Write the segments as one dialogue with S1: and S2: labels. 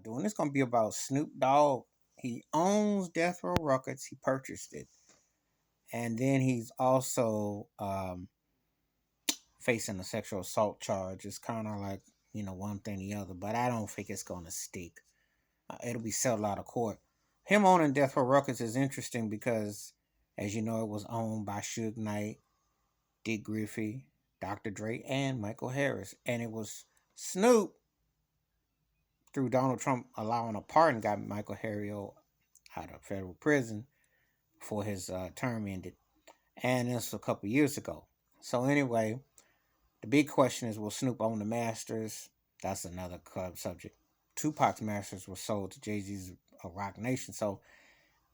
S1: doing. It's gonna be about Snoop Dogg. He owns Death Row Records. He purchased it, and then he's also facing a sexual assault charge. It's kind of like one thing or the other, but I don't think it's gonna stick. It'll be settled out of court. Him owning Death Row Records is interesting because, as you know, it was owned by Suge Knight, Dick Griffey, Dr. Dre, and Michael Harris, and it was Snoop through Donald Trump allowing a pardon got Michael Harris out of federal prison before his term ended, and this was a couple years ago. So anyway, the big question is, will Snoop own the masters? That's another club subject. Tupac's masters were sold to Jay Z's Rock Nation. So,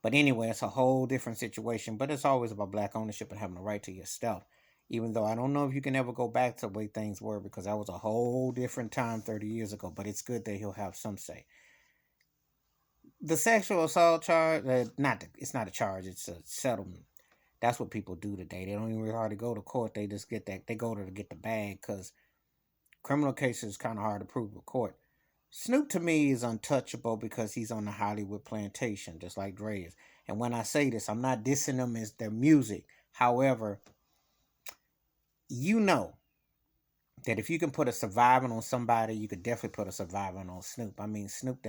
S1: but anyway, it's a whole different situation. But it's always about black ownership and having the right to your stuff. Even though I don't know if you can ever go back to the way things were because that was a whole different time 30 years ago. But it's good that he'll have some say. The sexual assault charge, it's not a charge, it's a settlement. That's what people do today. They don't even really hardly go to court. They just get that. They go to get the bag because criminal cases is kind of hard to prove with court. Snoop to me is untouchable because he's on the Hollywood Plantation, just like Dre is. And when I say this, I'm not dissing them as their music. However, you know that if you can put a survivor on somebody, you could definitely put a survivor on Snoop. I mean, Snoop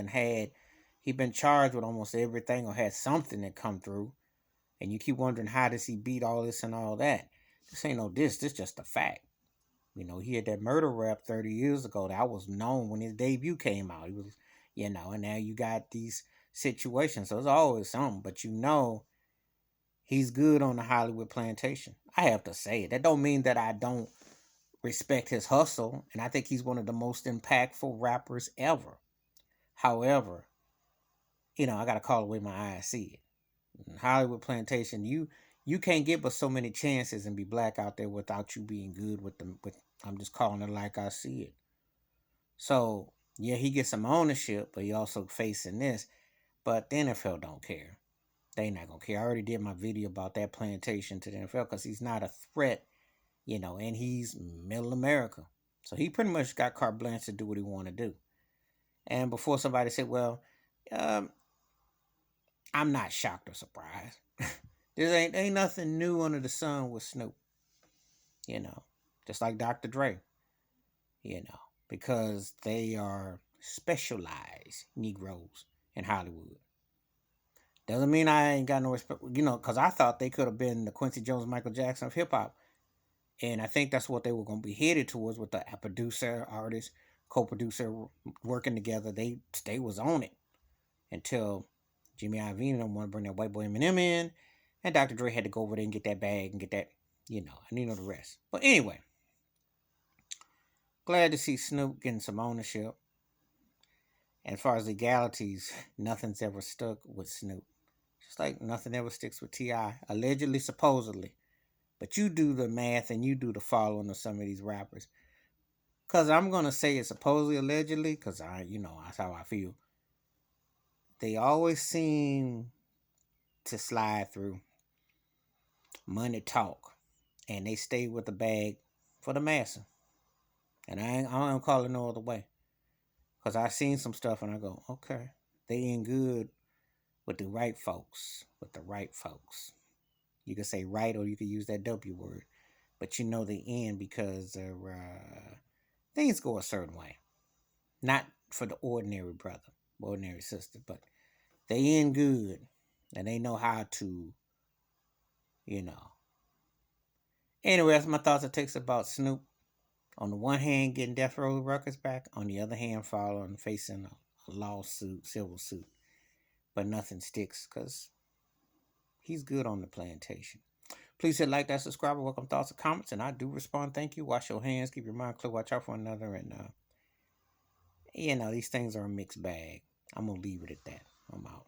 S1: he been charged with almost everything or had something that come through. And you keep wondering how does he beat all this and all that. This ain't no this just a fact. He had that murder rap 30 years ago that was known when his debut came out. He was, and now you got these situations. So it's always something. But he's good on the Hollywood Plantation. I have to say it. That don't mean that I don't respect his hustle. And I think he's one of the most impactful rappers ever. However, I got to call it the way my eyes see it. Hollywood Plantation, you can't get but so many chances and be black out there without you being good with them. With I'm just calling it like I see it. So yeah, he gets some ownership, but he also facing this. But the NFL don't care. They not gonna care. I already did my video about that plantation to the NFL because he's not a threat, and he's middle America. So he pretty much got carte blanche to do what he want to do. And before somebody said, well, um, I'm not shocked or surprised. There ain't nothing new under the sun with Snoop, you know. Just like Dr. Dre, you know, because they are specialized Negroes in Hollywood. Doesn't mean I ain't got no respect, because I thought they could have been the Quincy Jones, Michael Jackson of hip hop. And I think that's what they were going to be headed towards with the producer, artist, co-producer working together. They was on it until Jimmy Iovine didn't want to bring that white boy Eminem in, and Dr. Dre had to go over there and get that bag and get that, and the rest. But anyway, glad to see Snoop getting some ownership. And as far as legalities, nothing's ever stuck with Snoop. Just like nothing ever sticks with T.I. Allegedly, supposedly. But you do the math and you do the following of some of these rappers. Because I'm going to say it's supposedly allegedly, because that's how I feel. They always seem to slide through. Money talk. And they stay with the bag for the massa. And I don't call it no other way. Because I seen some stuff and I go, okay, they ain't good with the right folks. With the right folks. You could say right or you could use that W word. But they end because things go a certain way. Not for the ordinary brother, ordinary sister, but they end good. And they know how to, you know. Anyway, that's my thoughts and takes about Snoop. On the one hand, getting Death Row Records back. On the other hand, following facing a lawsuit, civil suit. But nothing sticks because he's good on the plantation. Please hit like, that, subscribe, welcome thoughts and comments, and I do respond. Thank you. Wash your hands, keep your mind clear, watch out for one another, and these things are a mixed bag. I'm gonna leave it at that. I'm out.